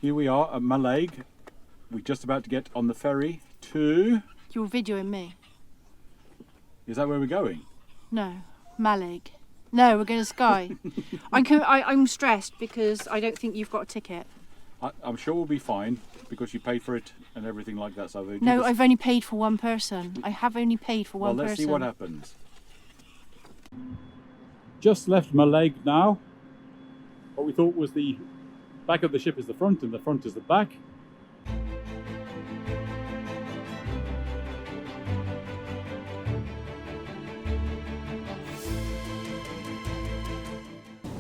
Here we are at Mallaig. We're just about to get on the ferry to... You're videoing me. Is that where we're going? No, Mallaig. No, we're going to Skye. I'm stressed because I don't think you've got a ticket. I'm sure we'll be fine because you paid for it and everything like that. So no, I've only paid for one person. I have only paid for one person. Well, let's see what happens. Just left Mallaig now. What we thought was the back of the ship is the front and the front is the back.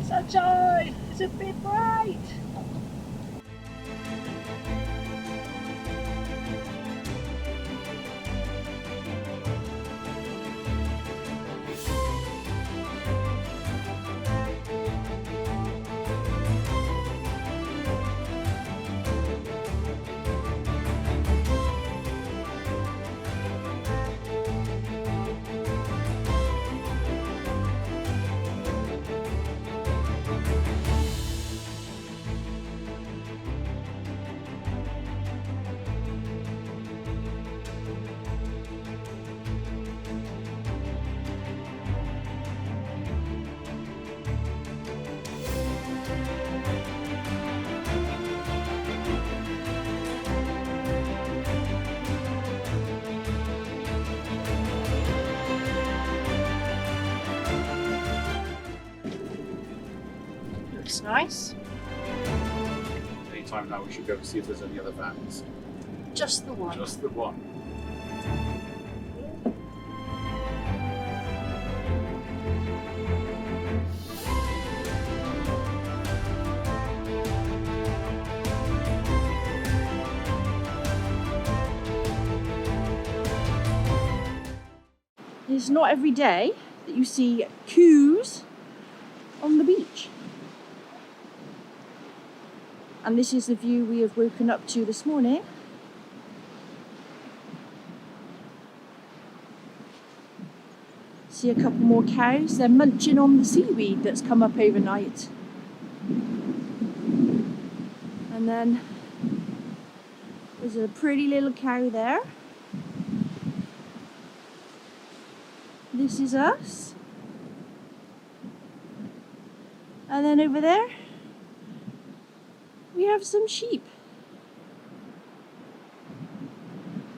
Sunshine! It's a bit bright! Looks nice. Any time now we should go and see if there's any other vans. Just the one. Just the one. It's not every day that you see queues on the beach. And this is the view we have woken up to this morning. See a couple more cows. They're munching on the seaweed that's come up overnight. And then there's a pretty little cow there. This is us. And then over there, we have some sheep.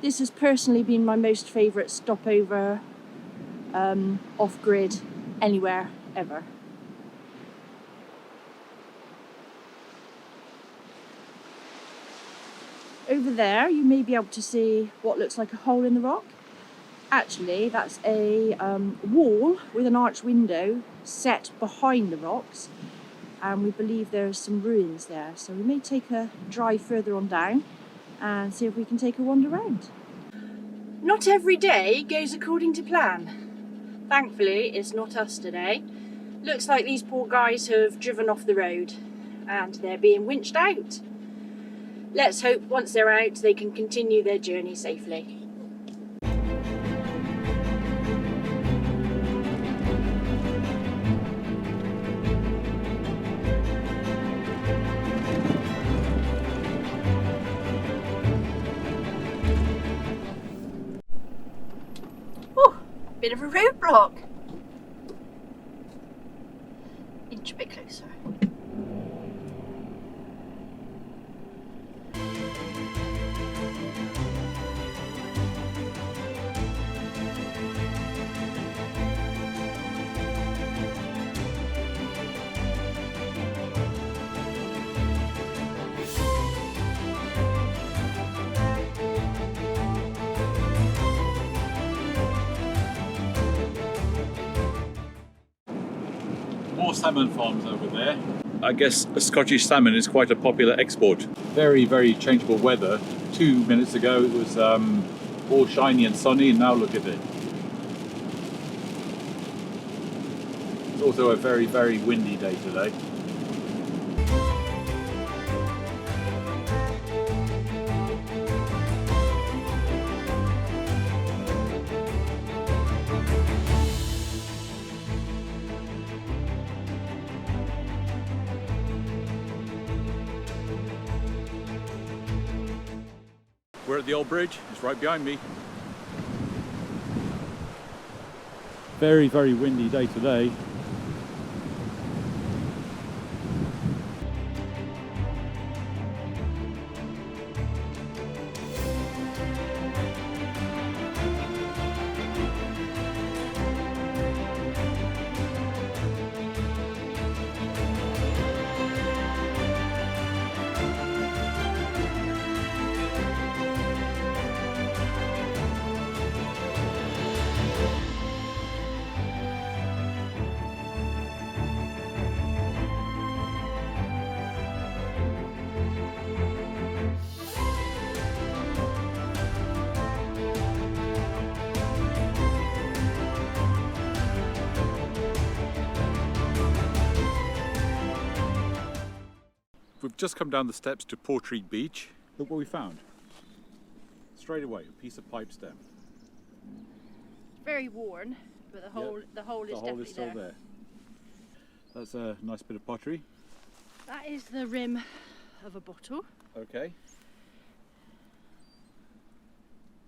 This has personally been my most favourite stopover off-grid anywhere ever. Over there you may be able to see what looks like a hole in the rock. Actually that's a wall with an arched window set behind the rocks, and we believe there's some ruins there, so we may take a drive further on down and see if we can take a wander round. Not every day goes according to plan. Thankfully it's not us today. Looks like these poor guys have driven off the road and they're being winched out. Let's hope once they're out they can continue their journey safely. Bit of a roadblock. Inch a bit closer. More salmon farms over there. I guess Scottish salmon is quite a popular export. Very, very changeable weather. 2 minutes ago it was all shiny and sunny, and now look at it. It's also a very, very windy day today. We're at the old bridge, it's right behind me. Very, very windy day today. We've just come down the steps to Portree Beach. Look what we found. Straight away, a piece of pipe stem. Very worn, but the hole is definitely still there. That's a nice bit of pottery. That is the rim of a bottle. Okay.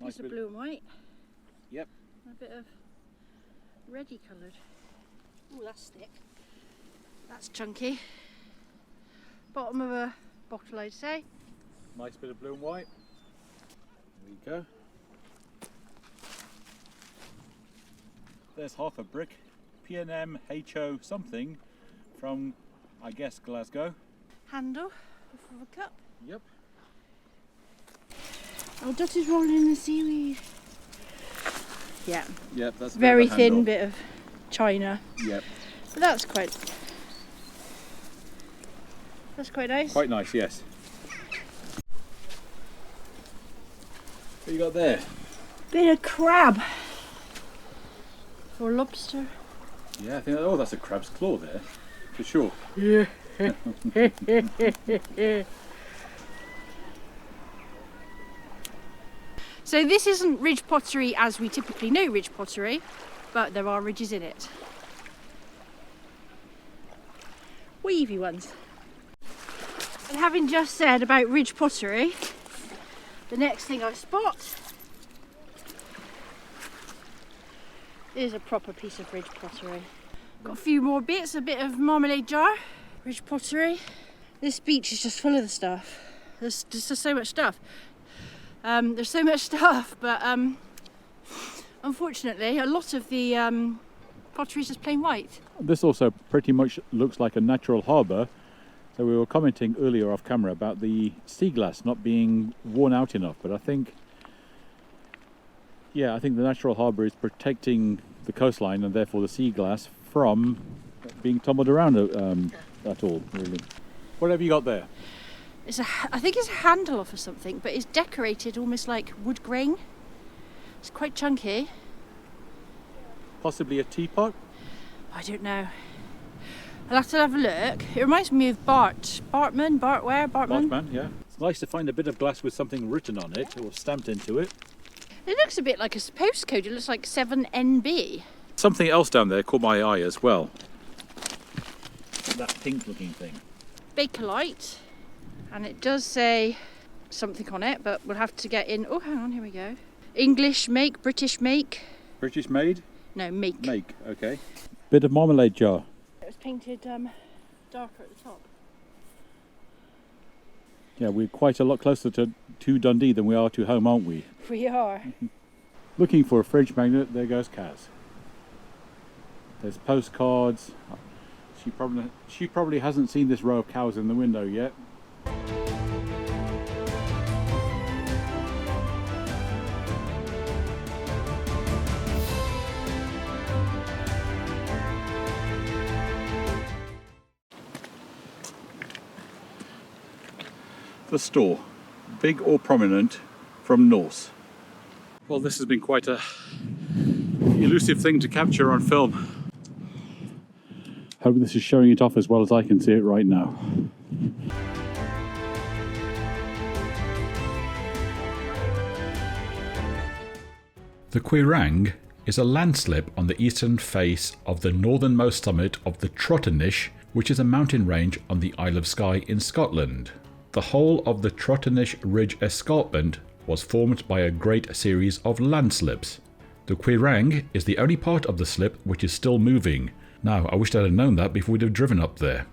Piece of blue and white. Yep. A bit of reddy coloured. Oh, that's thick. That's chunky. Bottom of a bottle, I'd say. Nice bit of blue and white. There you go. There's half a brick. P&M HO something from, I guess, Glasgow. Handle of a cup. Yep. Oh, Dot is rolling in the seaweed. Yeah. Yep, that's a very bit of a thin handle. bit of china. Yep. But that's quite nice. Quite nice, yes. What you got there? Bit of crab. Or lobster. Yeah, I think, oh, that's a crab's claw there, for sure. Yeah. So this isn't ridge pottery as we typically know ridge pottery, but there are ridges in it. Weavy ones. And having just said about ridge pottery, the next thing I spot is a proper piece of ridge pottery. Got a few more bits, a bit of marmalade jar, ridge pottery. This beach is just full of the stuff. There's just so much stuff. There's so much stuff, but unfortunately a lot of the pottery is just plain white. This also pretty much looks like a natural harbour. So we were commenting earlier off camera about the sea glass not being worn out enough, but I think the natural harbour is protecting the coastline and therefore the sea glass from being tumbled around at all, really. What have you got there? I think it's a handle off of something, but it's decorated almost like wood grain. It's quite chunky. Possibly a teapot? I don't know. I'll have to have a look. It reminds me of Bartman, Yeah. It's nice to find a bit of glass with something written on it or stamped into it. It looks a bit like a postcode. It looks like 7NB. Something else down there caught my eye as well. That pink looking thing. Bakelite. And it does say something on it, but we'll have to get in. Oh, hang on, here we go. English make, British make. British made? No, make. Make, okay. Bit of marmalade jar. It was painted darker at the top. Yeah, we're quite a lot closer to Dundee than we are to home, aren't we? We are. Looking for a fridge magnet, there goes Kaz. There's postcards. She probably hasn't seen this row of cows in the window yet. The store, big or prominent, from Norse. Well, this has been quite a elusive thing to capture on film. Hope this is showing it off as well as I can see it right now. The Quiraing is a landslip on the eastern face of the northernmost summit of the Trottenish, which is a mountain range on the Isle of Skye in Scotland. The whole of the Trottenish Ridge Escarpment was formed by a great series of landslips. The Quiraing is the only part of the slip which is still moving. Now, I wish I'd have known that before we'd have driven up there.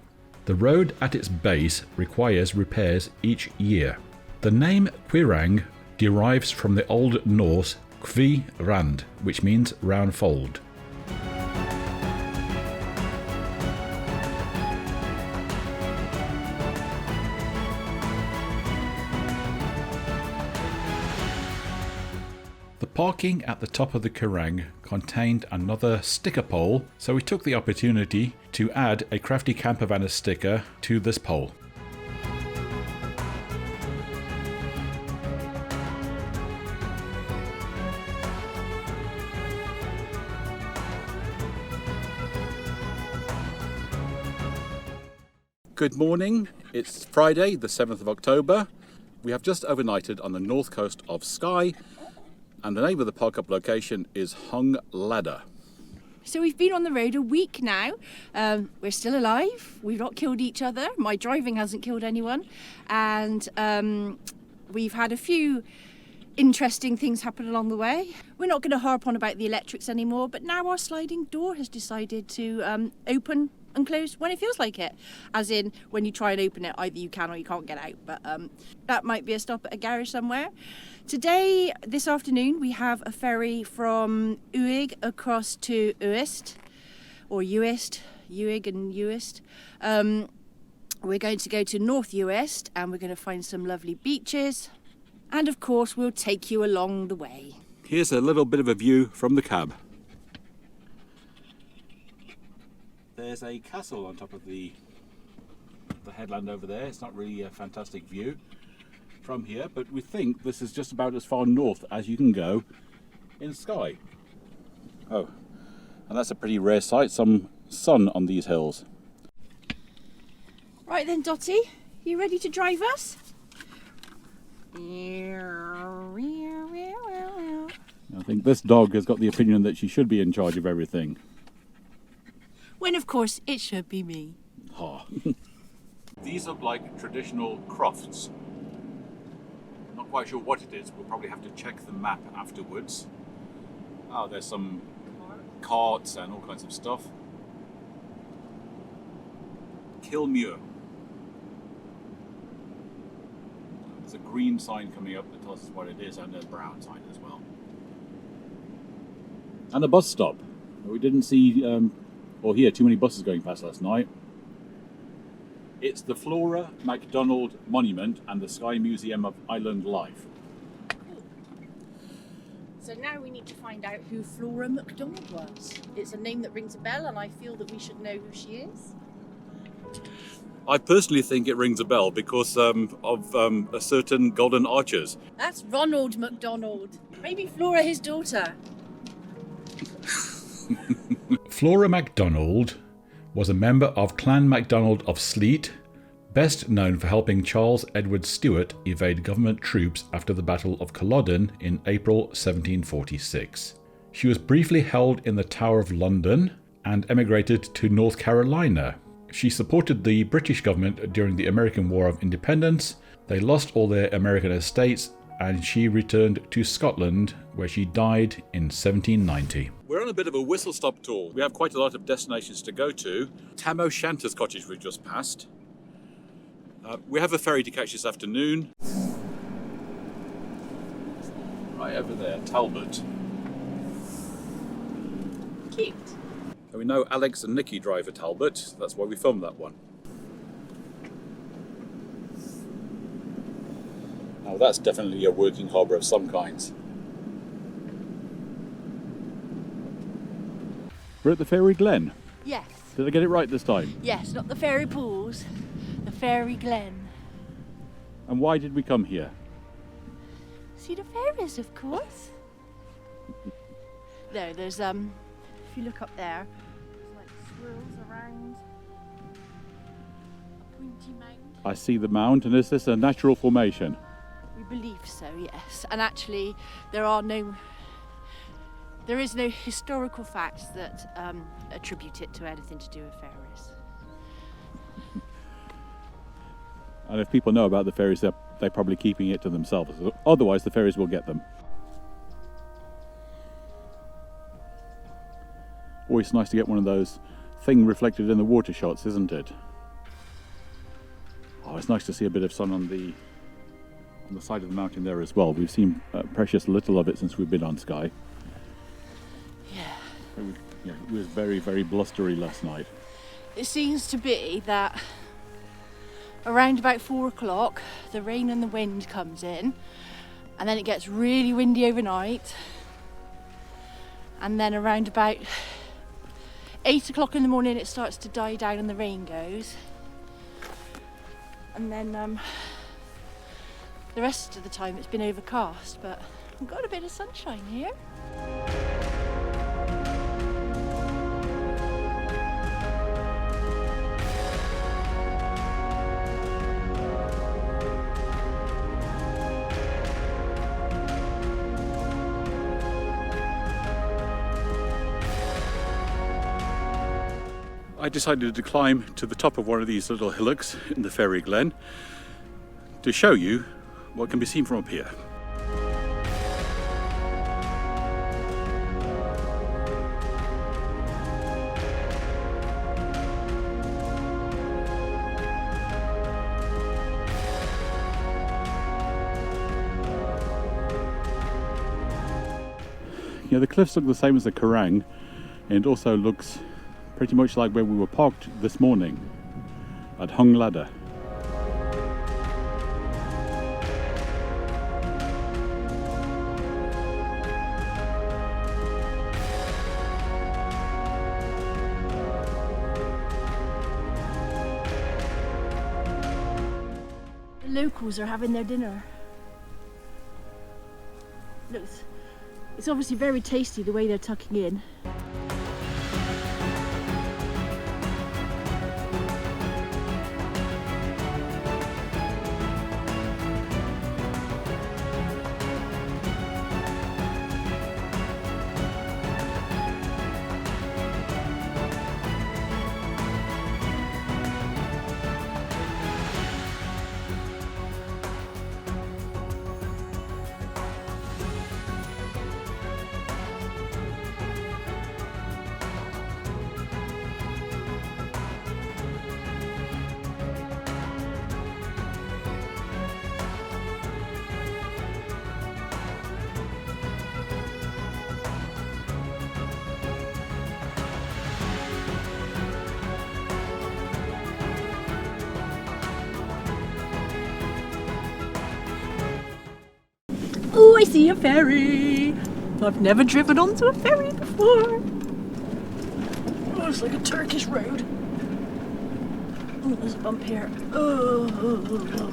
The road at its base requires repairs each year. The name Quiraing derives from the Old Norse Kvi Rand, which means round fold. The parking at the top of the Quiraing contained another sticker pole, so we took the opportunity to add a crafty campervan sticker to this pole. Good morning, it's Friday the 7th of October. We have just overnighted on the north coast of Skye, and the name of the Parkup location is Hungladder. So we've been on the road a week now. We're still alive. We've not killed each other. My driving hasn't killed anyone. And we've had a few interesting things happen along the way. We're not going to harp on about the electrics anymore, but now our sliding door has decided to open and close when it feels like it. As in, when you try and open it, either you can or you can't get out. But that might be a stop at a garage somewhere. Today, this afternoon, we have a ferry from Uig across to Uist, or Uist, Uig and Uist. We're going to go to North Uist and we're going to find some lovely beaches. And of course, we'll take you along the way. Here's a little bit of a view from the cab. There's a castle on top of the headland over there. It's not really a fantastic view from here, but we think this is just about as far north as you can go in Skye. Oh, and that's a pretty rare sight, some sun on these hills. Right then, Dottie, you ready to drive us? I think this dog has got the opinion that she should be in charge of everything. When of course it should be me. Oh. These look like traditional crofts. Not quite sure what it is. We'll probably have to check the map afterwards. Oh, there's some carts and all kinds of stuff. Kilmuir. There's a green sign coming up that tells us what it is, and a brown sign as well. And a bus stop. We didn't see or hear too many buses going past last night. It's the Flora MacDonald Monument and the Skye Museum of Island Life. Cool. So now we need to find out who Flora MacDonald was. It's a name that rings a bell and I feel that we should know who she is. I personally think it rings a bell because of a certain Golden Archers. That's Ronald MacDonald. Maybe Flora his daughter. Flora MacDonald was a member of Clan MacDonald of Sleat, best known for helping Charles Edward Stuart evade government troops after the Battle of Culloden in April 1746. She was briefly held in the Tower of London and emigrated to North Carolina. She supported the British government during the American War of Independence. They lost all their American estates and she returned to Scotland, where she died in 1790. We're on a bit of a whistle-stop tour. We have quite a lot of destinations to go to. Tam O'Shanter's cottage we've just passed. We have a ferry to catch this afternoon. Right over there, Talbot. Cute. And we know Alex and Nikki drive a Talbot. That's why we filmed that one. Now that's definitely a working harbour of some kinds. We're at the Fairy Glen. Yes. Did I get it right this time? Yes, not the Fairy Pools, the Fairy Glen. And why did we come here? See the fairies, of course. There's if you look up there, there's like swirls around a pointy mound. I see the mound, and is this a natural formation? We believe so, yes. And actually, there is no historical facts that attribute it to anything to do with fairies. And if people know about the fairies, they're they're probably keeping it to themselves. Otherwise, the ferries will get them. Always nice to get one of those thing reflected in the water shots, isn't it? Oh, it's nice to see a bit of sun on the side of the mountain there as well. We've seen precious little of it since we've been on Skye. Yeah. It was very, very blustery last night. It seems to be that around about 4 o'clock the rain and the wind comes in, and then it gets really windy overnight, and then around about 8 o'clock in the morning it starts to die down and the rain goes, and then the rest of the time it's been overcast, but we've got a bit of sunshine here. I decided to climb to the top of one of these little hillocks in the Fairy Glen to show you what can be seen from up here. Yeah, the cliffs look the same as the Quiraing, and it also looks pretty much like where we were parked this morning at Hungladder. The locals are having their dinner. Looks, it's obviously very tasty the way they're tucking in. Oh, I see a ferry! I've never driven onto a ferry before. Oh, it's like a Turkish road. Oh, there's a bump here. Oh.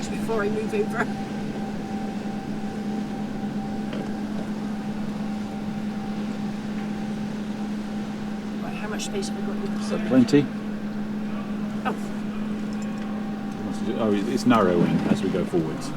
Before I move over. Right, how much space have I got here? So plenty. Oh. Oh, it's narrowing as we go forwards.